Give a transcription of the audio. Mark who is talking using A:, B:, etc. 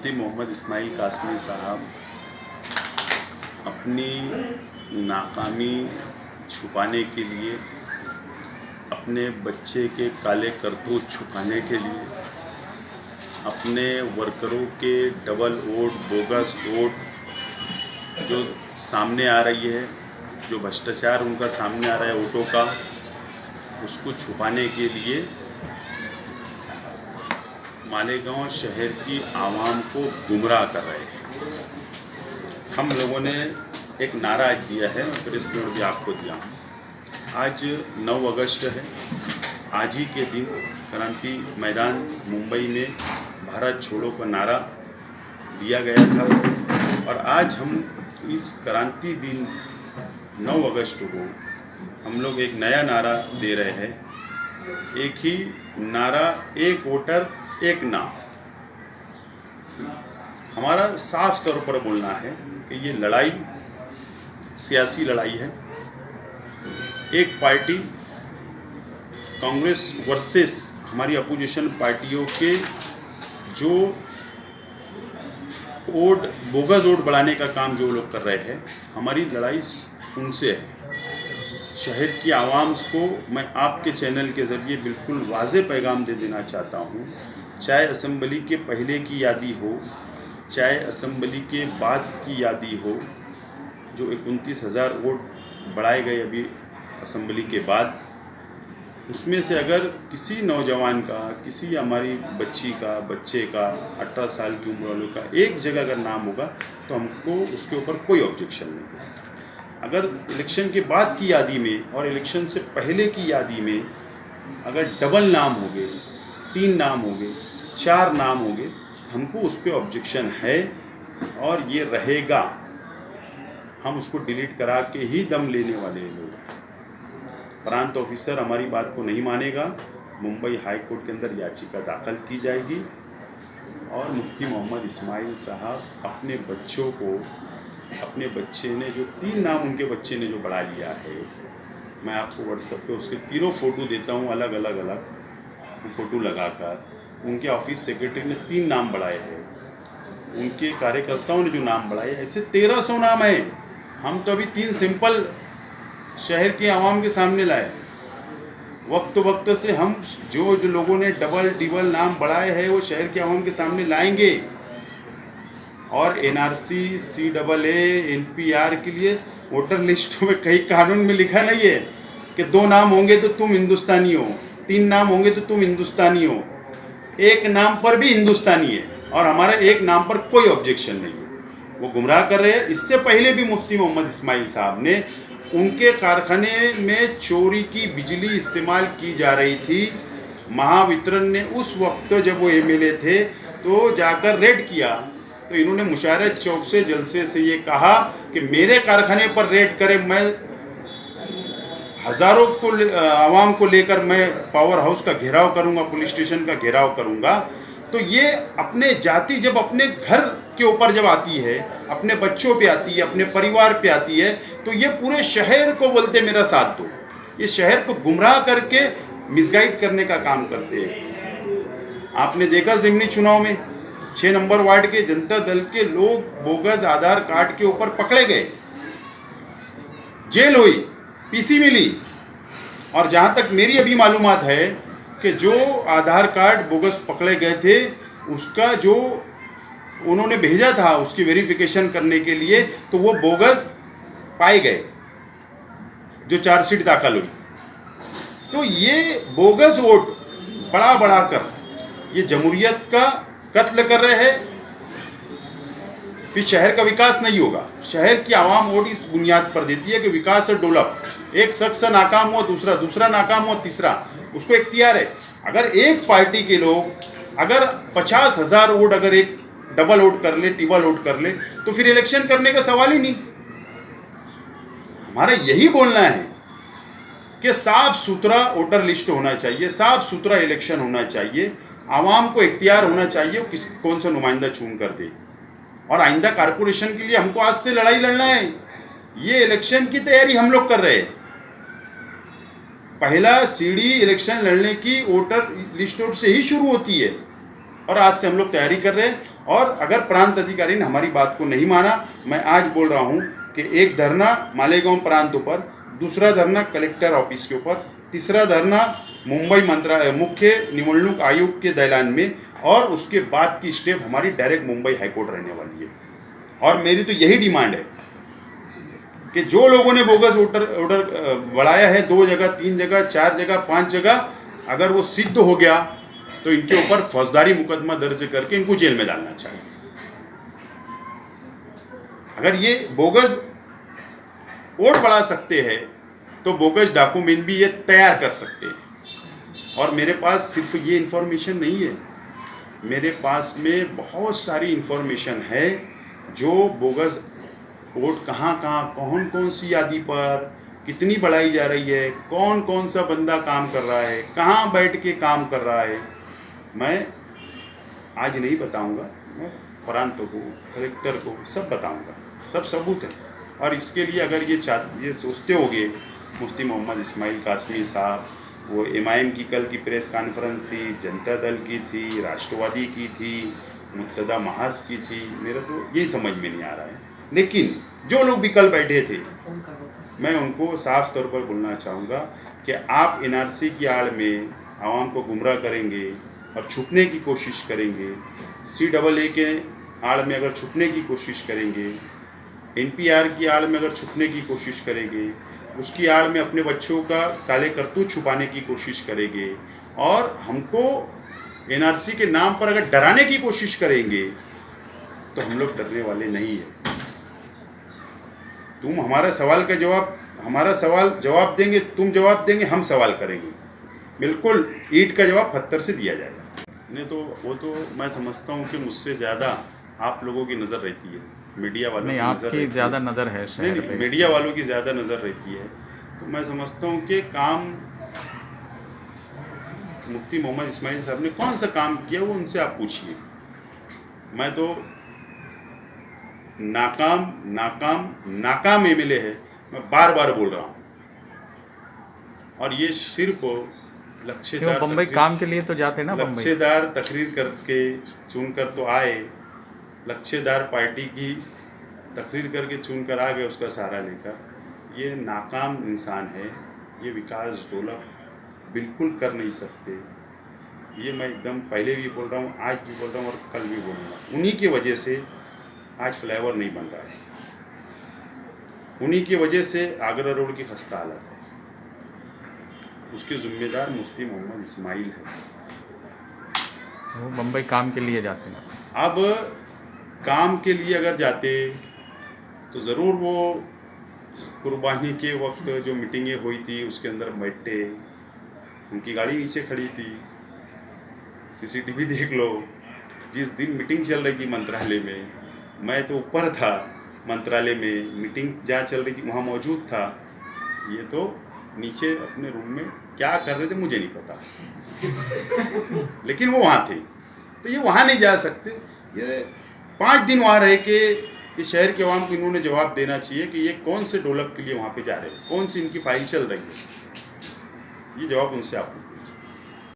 A: मुफ्ती मोहम्मद इस्माइल कासमी साहब अपनी नाकामी छुपाने के लिए, अपने बच्चे के काले करतूत छुपाने के लिए, अपने वर्करों के डबल वोट, बोगस वोट जो सामने आ रही है, जो भ्रष्टाचार उनका सामने आ रहा है वोटों का, उसको छुपाने के लिए मालेगांव शहर की आवाम को गुमराह कर रहे हैं। हम लोगों ने एक नारा आज दिया है, प्रेस नोट भी आपको दिया हूँ। आज 9 अगस्त है। आज ही के दिन क्रांति मैदान मुंबई में भारत छोड़ो का नारा दिया गया था और आज हम इस क्रांति दिन 9 अगस्त को हम लोग एक नया नारा दे रहे हैं। एक ही नारा, एक वोटर एक नाम। हमारा साफ तौर पर बोलना है कि ये लड़ाई सियासी लड़ाई है। एक पार्टी कांग्रेस वर्सेस हमारी अपोजिशन पार्टियों के जो वोट, बोगस वोट बढ़ाने का काम जो लोग कर रहे हैं, हमारी लड़ाई उनसे है। शहर की आवाम को मैं आपके चैनल के ज़रिए बिल्कुल वाज़ेह पैगाम दे देना चाहता हूँ। चाहे असेंबली के पहले की यादी हो, चाहे असेंबली के बाद की यादी हो, जो 29,000 वोट बढ़ाए गए अभी असेंबली के बाद, उसमें से अगर किसी नौजवान का, किसी हमारी बच्ची का, बच्चे का, 18 साल की उम्र वालों का एक जगह अगर नाम होगा तो हमको उसके ऊपर कोई ऑब्जेक्शन नहीं। अगर इलेक्शन के बाद की यादी में और इलेक्शन से पहले की यादी में अगर डबल नाम हो गए, 3 नाम हो गए, 4 नाम हो गए, हमको उस पर ऑब्जेक्शन है और ये रहेगा। हम उसको डिलीट करा के ही दम लेने वाले लोग। प्रांत ऑफिसर हमारी बात को नहीं मानेगा, मुंबई हाई कोर्ट के अंदर याचिका दाखिल की जाएगी और मुफ्ती मोहम्मद इस्माइल साहब अपने बच्चों को, अपने बच्चे ने जो 3 नाम उनके बच्चे ने जो बढ़ा लिया है, मैं आपको व्हाट्सएप पे उसके तीनों फ़ोटो देता हूँ, अलग अलग फ़ोटो लगाकर। उनके ऑफिस सेक्रेटरी ने 3 नाम बढ़ाए हैं, उनके कार्यकर्ताओं ने जो नाम बढ़ाए, ऐसे 1300 नाम है। हम तो अभी 3 सिंपल शहर के आवाम के सामने लाए। वक्त से हम जो लोगों ने डबल टिबल नाम बढ़ाए हैं वो शहर के आवाम के सामने लाएंगे। और NRC, CAA, NPR के लिए वोटर लिस्ट में कहीं कानून में लिखा नहीं है कि 2 नाम होंगे तो तुम हिंदुस्तानी हो, 3 नाम होंगे तो तुम हिंदुस्तानी हो। एक नाम पर भी हिंदुस्तानी है और हमारा एक नाम पर कोई ऑब्जेक्शन नहीं है। वो गुमराह कर रहे हैं। इससे पहले भी मुफ्ती मोहम्मद इस्माइल साहब ने, उनके कारखाने में चोरी की बिजली इस्तेमाल की जा रही थी। महावितरण ने उस वक्त जब वो MLA थे तो जाकर रेड किया, तो इन्होंने मुशायरत चौक से जलसे से ये कहा कि मेरे कारखाने पर रेड करें, मैं हज़ारों को आवाम को लेकर मैं पावर हाउस का घेराव करूंगा, पुलिस स्टेशन का घेराव करूंगा। तो ये अपने जाति जब अपने घर के ऊपर जब आती है, अपने बच्चों पे आती है, अपने परिवार पे आती है, तो ये पूरे शहर को बोलते मेरा साथ दो। ये शहर को गुमराह करके मिसगाइड करने का काम करते हैं। आपने देखा ज़िमनी चुनाव में 6 नंबर वार्ड के जनता दल के लोग बोगस आधार कार्ड के ऊपर पकड़े गए, जेल हुई, PC मिली। और जहाँ तक मेरी अभी मालूमात है कि जो आधार कार्ड बोगस पकड़े गए थे, उसका जो उन्होंने भेजा था उसकी वेरिफिकेशन करने के लिए, तो वो बोगस पाए गए, जो चार्जशीट दाखिल हुई। तो ये बोगस वोट बढ़ा कर ये जमहूरियत का कत्ल कर रहे हैं। फिर शहर का विकास नहीं होगा। शहर की आवाम वोट इस बुनियाद पर देती है कि विकास और डेवलप, एक शख्स नाकाम हो, दूसरा नाकाम हो, तीसरा, उसको इख्तियार है। अगर एक पार्टी के लोग अगर 50,000 वोट अगर एक डबल वोट कर ले, टिबल वोट कर ले, तो फिर इलेक्शन करने का सवाल ही नहीं। हमारा यही बोलना है कि साफ सुथरा वोटर लिस्ट होना चाहिए, साफ सुथरा इलेक्शन होना चाहिए, आवाम को इख्तियार होना चाहिए कौन सा नुमाइंदा चुन कर दे। और आइंदा कारपोरेशन के लिए हमको आज से लड़ाई लड़ना है। ये इलेक्शन की तैयारी हम लोग कर रहे हैं। पहला सीढ़ी इलेक्शन लड़ने की वोटर लिस्ट से ही शुरू होती है और आज से हम लोग तैयारी कर रहे हैं। और अगर प्रांत अधिकारी ने हमारी बात को नहीं माना, मैं आज बोल रहा हूँ कि एक धरना मालेगांव प्रांत पर, दूसरा धरना कलेक्टर ऑफिस के ऊपर, तीसरा धरना मुंबई मुख्य निवडणूक आयोग के दैलान में, और उसके बाद की स्टेप हमारी डायरेक्ट मुंबई हाईकोर्ट रहने वाली है। और मेरी तो यही डिमांड है कि जो लोगों ने बोगस ऑर्डर बढ़ाया है 2 जगह, 3 जगह, 4 जगह, 5 जगह, अगर वो सिद्ध हो गया तो इनके ऊपर फौजदारी मुकदमा दर्ज करके इनको जेल में डालना चाहिए। अगर ये बोगस वोट बढ़ा सकते हैं तो बोगस डॉक्यूमेंट भी ये तैयार कर सकते हैं। और मेरे पास सिर्फ ये इन्फॉर्मेशन नहीं है, मेरे पास में बहुत सारी इन्फॉर्मेशन है जो बोगस वोट कहाँ कहाँ, कौन कौन सी यादी पर कितनी बढ़ाई जा रही है, कौन कौन सा बंदा काम कर रहा है, कहाँ बैठ के काम कर रहा है, मैं आज नहीं बताऊंगा। मैं प्रांत को, कलेक्टर को सब बताऊंगा, सब सबूत है। और इसके लिए अगर ये सोचते होंगे मुफ्ती मोहम्मद इस्माइल कासमी साहब, वो MIM की कल की प्रेस कॉन्फ्रेंस थी, जनता दल की थी, राष्ट्रवादी की थी, मुत्तदा महाज की थी, मेरा तो यही समझ में नहीं आ रहा है। लेकिन जो लोग भी कल बैठे थे, मैं उनको साफ तौर पर बोलना चाहूँगा कि आप NRC की आड़ में आवाम को गुमराह करेंगे और छुपने की कोशिश करेंगे, CAA के आड़ में अगर छुपने की कोशिश करेंगे, NPR की आड़ में अगर छुपने की कोशिश करेंगे, उसकी आड़ में अपने बच्चों का काले करतूत छुपाने की कोशिश करेंगे, और हमको NRC के नाम पर अगर डराने की कोशिश करेंगे तो हम लोग डरने वाले नहीं है। तुम हमारा सवाल जवाब देंगे, तुम जवाब देंगे, हम सवाल करेंगे, बिल्कुल ईंट का जवाब पत्थर से दिया जाएगा। नहीं तो वो तो मैं समझता हूँ कि मुझसे ज़्यादा आप लोगों की नज़र रहती है, मीडिया वालों की नज़र रहती है।
B: ज़्यादा नज़र है
A: नहीं, मीडिया वालों की ज़्यादा नज़र रहती है। तो मैं समझता हूँ कि काम मुफ्ती मोहम्मद इस्माइल साहब ने कौन सा काम किया वो उनसे आप पूछिए। मैं तो नाकाम MLA है, मैं बार बार बोल रहा हूँ। और ये सिर्फ लक्ष्यदार
B: बम्बई काम के लिए तो जाते ना,
A: लक्ष्यदार तकरीर करके चुनकर तो आए, लक्ष्यदार पार्टी की तकरीर करके चुनकर आ गए उसका सहारा लेकर। ये नाकाम इंसान है, ये विकास डेवलप बिल्कुल कर नहीं सकते। ये मैं एकदम पहले भी बोल रहा हूँ, आज भी बोल रहा हूँ और कल भी बोलूँगा। उन्हीं की वजह से आज फ्लाईओवर नहीं बन रहा है, उन्हीं की वजह से आगरा रोड की खस्ता हालत है। उसके जिम्मेदार मुफ्ती मोहम्मद इस्माइल है।
B: वो बम्बई काम के लिए जाते हैं।
A: अब काम के लिए अगर जाते तो ज़रूर वो कुर्बानी के वक्त जो मीटिंगें हुई थी उसके अंदर बैठे, उनकी गाड़ी नीचे खड़ी थी, CCTV देख लो। जिस दिन मीटिंग चल रही थी मंत्रालय में, मैं तो ऊपर था मंत्रालय में, मीटिंग जहाँ चल रही थी वहाँ मौजूद था। ये तो नीचे अपने रूम में क्या कर रहे थे मुझे नहीं पता लेकिन वो वहाँ थे। तो ये वहाँ नहीं जा सकते। ये 5 दिन वहाँ रह के ये शहर के आवाम को इन्होंने जवाब देना चाहिए कि ये कौन से डेवलप के लिए वहाँ पे जा रहे हैं, कौन सी इनकी फाइल चल रही है। ये जवाब उनसे आप